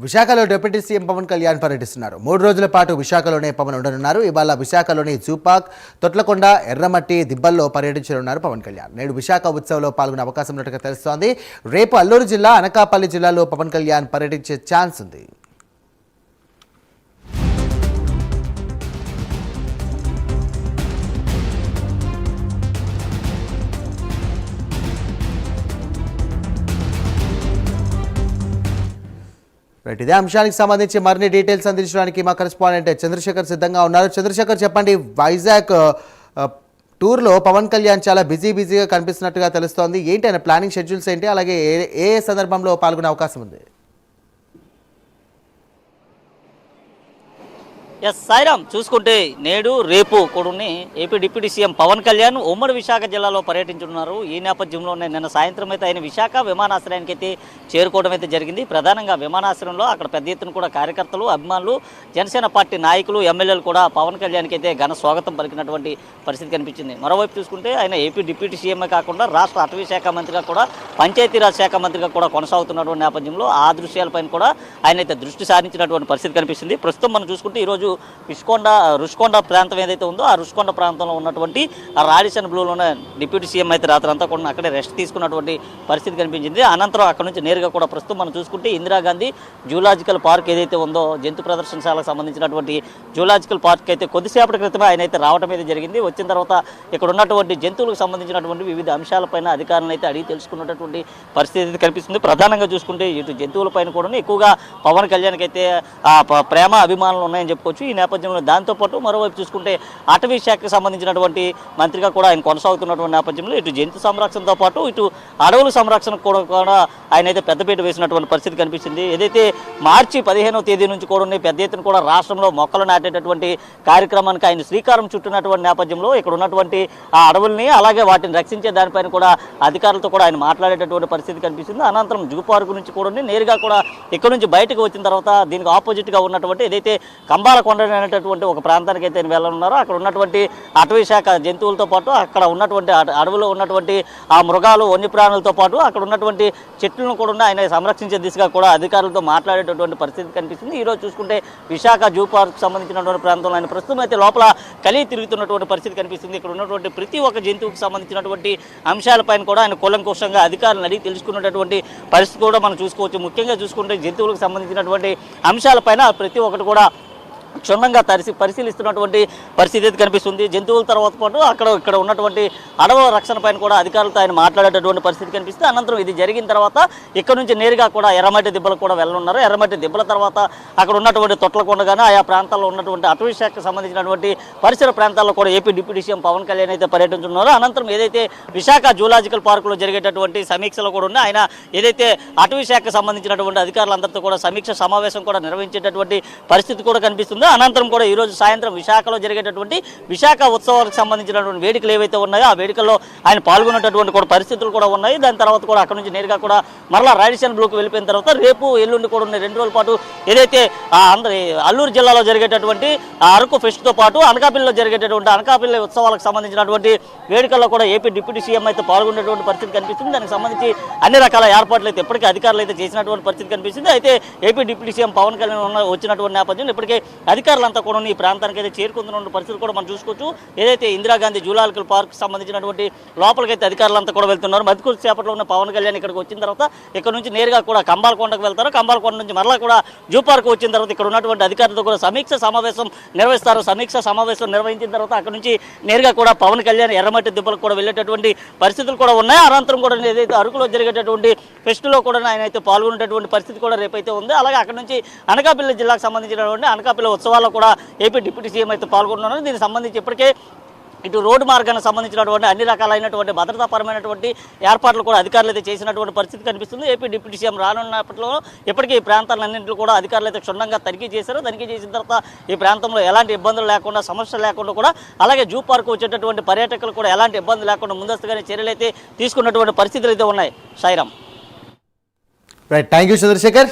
విశాఖలో deputy CM Pawan Kalyan పర్యటిస్తున్నారు. 3 రోజుల పాటు విశాఖలోనే పవన్ ఉండనున్నారు. ఇవాళ విశాఖలోని జూపాక్, తొట్లకొండ, ఎర్రమట్టి, దిబ్బల్లో పర్యటించనున్నారు పవన్ కళ్యాణ్. నేడు విశాఖ ఉత్సవంలో పాల్గొనే అవకాశం ఉన్నట్టుగా తెలుస్తోంది. రేపు అల్లూరు జిల్లా, అనకాపల్లి జిల్లాలో పవన్ కళ్యాణ్ పర్యటించే ఛాన్స్ ఉంది. ఇదే అంశానికి సంబంధించి మరిన్ని డీటెయిల్స్ అందించడానికి మా కరెస్పాండెంట్ చంద్రశేఖర్ సిద్ధంగా ఉన్నారు. చంద్రశేఖర్, చెప్పండి, వైజాగ్ టూర్లో పవన్ కళ్యాణ్ చాలా బిజీగా కనిపిస్తున్నట్టుగా తెలుస్తోంది. ఏంటి ఆయన ప్లానింగ్ షెడ్యూల్స్ ఏంటి, అలాగే ఏ సందర్భంలో పాల్గొనే అవకాశం ఉంది? సాయిరామ్, చూసుకుంటే నేడు రేపు కూడా AP deputy CM Pawan Kalyan ఉమ్మడి విశాఖ జిల్లాలో పర్యటించున్నారు. ఈ నేపథ్యంలోనే నిన్న సాయంత్రం అయితే ఆయన విశాఖ విమానాశ్రయానికి అయితే చేరుకోవడం అయితే జరిగింది. ప్రధానంగా విమానాశ్రయంలో అక్కడ పెద్ద ఎత్తున కూడా కార్యకర్తలు, అభిమానులు, జనసేన పార్టీ నాయకులు, ఎమ్మెల్యేలు కూడా పవన్ కళ్యాణ్కి అయితే ఘన స్వాగతం పలికినటువంటి పరిస్థితి కనిపించింది. మరోవైపు చూసుకుంటే ఆయన ఏపీ డిప్యూటీ సీఎంఏ కాకుండా రాష్ట్ర అటవీ శాఖ మంత్రిగా కూడా, పంచాయతీరాజ్ శాఖ మంత్రిగా కూడా కొనసాగుతున్నటువంటి నేపథ్యంలో ఆ దృశ్యాలపైన కూడా ఆయన అయితే దృష్టి సారించినటువంటి పరిస్థితి కనిపిస్తుంది. ప్రస్తుతం మనం చూసుకుంటే ఈరోజు రుషికొండ ప్రాంతం ఏదైతే ఉందో ఆ రుషికొండ ప్రాంతంలో ఉన్నటువంటి రాడిసన్ బ్లూలోనే డిప్యూటీ సీఎం అయితే రాత్రంతా కూడా అక్కడే రెస్ట్ తీసుకున్నటువంటి పరిస్థితి కనిపించింది. అనంతరం అక్కడ నుంచి నేరుగా కూడా ప్రస్తుతం మనం చూసుకుంటే ఇందిరాగాంధీ జూలాజికల్ పార్క్ ఏదైతే ఉందో, జంతు ప్రదర్శనశాలకు సంబంధించినటువంటి జూలాజికల్ పార్క్ అయితే కొద్దిసేపటి క్రితమే ఆయన అయితే రావడం అయితే జరిగింది. వచ్చిన తర్వాత ఇక్కడ ఉన్నటువంటి జంతువులకు సంబంధించినటువంటి వివిధ అంశాలపైన అధికారులను అయితే అడిగి తెలుసుకున్నటువంటి పరిస్థితి కనిపిస్తుంది. ప్రధానంగా చూసుకుంటే ఇటు జంతువులపైన కూడా ఎక్కువగా పవన్ కళ్యాణ్కి అయితే ప్రేమ అభిమానులు ఉన్నాయని చెప్పుకోవచ్చు. ఈ నేపథ్యంలో దాంతోపాటు మరోవైపు చూసుకుంటే అటవీ శాఖకు సంబంధించినటువంటి మంత్రిగా కూడా ఆయన కొనసాగుతున్నటువంటి నేపథ్యంలో ఇటు జంతు సంరక్షణతో పాటు ఇటు అడవుల సంరక్షణ కూడా ఆయన అయితే పెద్దపీట వేసినటువంటి పరిస్థితి కనిపించింది. ఏదైతే మార్చి 15వ తేదీ నుంచి కూడా పెద్ద ఎత్తున కూడా రాష్ట్రంలో మొక్కలు నాటేటటువంటి కార్యక్రమానికి ఆయన శ్రీకారం చుట్టినటువంటి నేపథ్యంలో ఇక్కడ ఉన్నటువంటి ఆ అడవుల్ని, అలాగే వాటిని రక్షించే దానిపైన కూడా అధికారులతో కూడా ఆయన మాట్లాడేటటువంటి పరిస్థితి కనిపిస్తుంది. అనంతరం జూ పార్క్ నుంచి కూడా నేరుగా కూడా ఇక్కడ నుంచి బయటకు వచ్చిన తర్వాత దీనికి ఆపోజిట్గా ఉన్నటువంటి ఏదైతే కంబాలకొండ అనేటటువంటి ఒక ప్రాంతానికి అయితే వెళ్ళనున్నారో అక్కడ ఉన్నటువంటి అటవీ శాఖ జంతువులతో పాటు అక్కడ ఉన్నటువంటి అడవిలో ఉన్నటువంటి ఆ మృగాలు, వన్యప్రాణులతో పాటు అక్కడ ఉన్నటువంటి చెట్లను కూడా ఆయన సంరక్షించే దిశగా కూడా అధికారులతో మాట్లాడేటటువంటి పరిస్థితి కనిపిస్తుంది. ఈరోజు చూసుకుంటే విశాఖ జూ పార్క్ సంబంధించినటువంటి ప్రాంతంలో ఆయన ప్రస్తుతం అయితే లోపల కలిగి తిరుగుతున్నటువంటి పరిస్థితి కనిపిస్తుంది. ఇక్కడ ఉన్నటువంటి ప్రతి ఒక్క జంతువుకి సంబంధించినటువంటి అంశాలపైన కూడా ఆయన కూలంకుషంగా అధికారులను అడిగి తెలుసుకున్నటువంటి పరిస్థితి కూడా మనం చూసుకోవచ్చు. ముఖ్యంగా చూసుకుంటే జంతువులకు సంబంధించినటువంటి అంశాలపైన ప్రతి ఒక్కటి కూడా క్షుణ్ణంగా పరిశీలిస్తున్నటువంటి పరిస్థితి అయితే కనిపిస్తుంది. జంతువుల తర్వాత పాటు ఇక్కడ ఉన్నటువంటి అడవుల రక్షణ పైన కూడా అధికారులతో ఆయన మాట్లాడేటటువంటి పరిస్థితి కనిపిస్తుంది. అనంతరం ఇది జరిగిన తర్వాత ఇక్కడ నుంచి నేరుగా కూడా ఎర్రమట్టి దిబ్బలకు కూడా వెళ్ళనున్నారు. ఎర్రమట్టి దిబ్బల తర్వాత అక్కడ ఉన్నటువంటి తొట్లకొండ కానీ ఆయా ప్రాంతాల్లో ఉన్నటువంటి అటవీ శాఖకు సంబంధించినటువంటి పరిసర ప్రాంతాల్లో కూడా AP deputy CM Pawan Kalyan అయితే పర్యటించున్నారు. అనంతరం ఏదైతే విశాఖ జూలాజికల్ పార్కులో జరిగేటటువంటి సమీక్షలో కూడా ఉన్నాయి, ఆయన ఏదైతే అటవీ శాఖకు సంబంధించినటువంటి అధికారులందరితో కూడా సమీక్ష సమావేశం కూడా నిర్వహించేటటువంటి పరిస్థితి కూడా కనిపిస్తుంది. అనంతరం కూడా ఈరోజు సాయంత్రం విశాఖలో జరిగేటటువంటి విశాఖ ఉత్సవాలకు సంబంధించినటువంటి వేడుకలు ఏవైతే ఉన్నాయో ఆ వేడుకల్లో ఆయన పాల్గొనేటటువంటి కూడా పరిస్థితులు కూడా ఉన్నాయి. దాని తర్వాత కూడా అక్కడ నుంచి నేరుగా కూడా మరలా రాడిసన్ బ్లూకి వెళ్ళిపోయిన తర్వాత రేపు ఎల్లుండి కూడా ఉన్న 2 రోజుల పాటు ఏదైతే అల్లూరు జిల్లాలో జరిగేటటువంటి అరకు ఫెస్ట్తో పాటు అనకాపల్లిలో జరిగేటటువంటి అనకాపల్లి ఉత్సవాలకు సంబంధించినటువంటి వేడుకల్లో కూడా ఏపీ డిప్యూటీ సీఎం అయితే పాల్గొనేటువంటి పరిస్థితి కనిపిస్తుంది. దానికి సంబంధించి అన్ని రకాల ఏర్పాట్లు అయితే ఇప్పటికే అధికారులు అయితే చేసినటువంటి పరిస్థితి కనిపిస్తుంది. అయితే AP deputy CM Pawan Kalyan వచ్చినటువంటి నేపథ్యంలో ఇప్పటికే అధికారులంతా కూడా ఈ ప్రాంతానికి అయితే చేరుకుంటున్న పరిస్థితి కూడా మనం చూసుకోవచ్చు. ఏదైతే ఇందిరాగాంధీ జూలాజికల్ పార్క్ సంబంధించినటువంటి లోపలికైతే అధికారులంతా కూడా వెళ్తున్నారు. మధ్య సేపట్లో ఉన్న పవన్ కళ్యాణ్ ఇక్కడికి వచ్చిన తర్వాత ఇక్కడ నుంచి నేరుగా కూడా కంబాలకొండకు వెళ్తారు. కంబాలకొండ నుంచి మరలా కూడా జూ పార్క్ వచ్చిన తర్వాత ఇక్కడ ఉన్నటువంటి అధికారులతో కూడా సమీక్ష సమావేశం నిర్వహిస్తారు. సమీక్ష సమావేశం నిర్వహించిన తర్వాత అక్కడ నుంచి నేరుగా కూడా పవన్ కళ్యాణ్ ఎర్రమట్టి దిబ్బలకు కూడా వెళ్ళేటటువంటి పరిస్థితులు కూడా ఉన్నాయి. అనంతరం కూడా ఏదైతే అరకులో జరిగేటటువంటి ఫెస్ట్లో కూడా ఆయన అయితే పాల్గొనేటటువంటి పరిస్థితి కూడా రేపైతే ఉంది. అలాగే అక్కడ నుంచి అనకాపల్లి జిల్లాకు సంబంధించినటువంటి అనకాపల్లి ఉత్సవాల్లో కూడా ఏపీ డిప్యూటీ సీఎం అయితే పాల్గొంటున్నారు. దీనికి సంబంధించి ఇప్పటికే ఇటు రోడ్డు మార్గానికి సంబంధించినటువంటి అన్ని రకాలైనటువంటి భద్రతాపరమైనటువంటి ఏర్పాట్లు కూడా అధికారులు అయితే చేసినటువంటి పరిస్థితి కనిపిస్తుంది. ఏపీ డిప్యూటీ సీఎం రానున్నప్పట్లో ఇప్పటికీ ఈ ప్రాంతాలన్నింటిలో కూడా అధికారులు అయితే క్షుణ్ణంగా తనిఖీ చేశారు. తనిఖీ చేసిన తర్వాత ఈ ప్రాంతంలో ఎలాంటి ఇబ్బందులు లేకుండా, సమస్యలు లేకుండా కూడా, అలాగే జూ పార్క్ వచ్చేటటువంటి పర్యాటకులు కూడా ఎలాంటి ఇబ్బందులు లేకుండా ముందస్తుగానే చర్యలు అయితే తీసుకున్నటువంటి పరిస్థితులు అయితే ఉన్నాయి. Sairam. Right, thank you Chandrasekhar.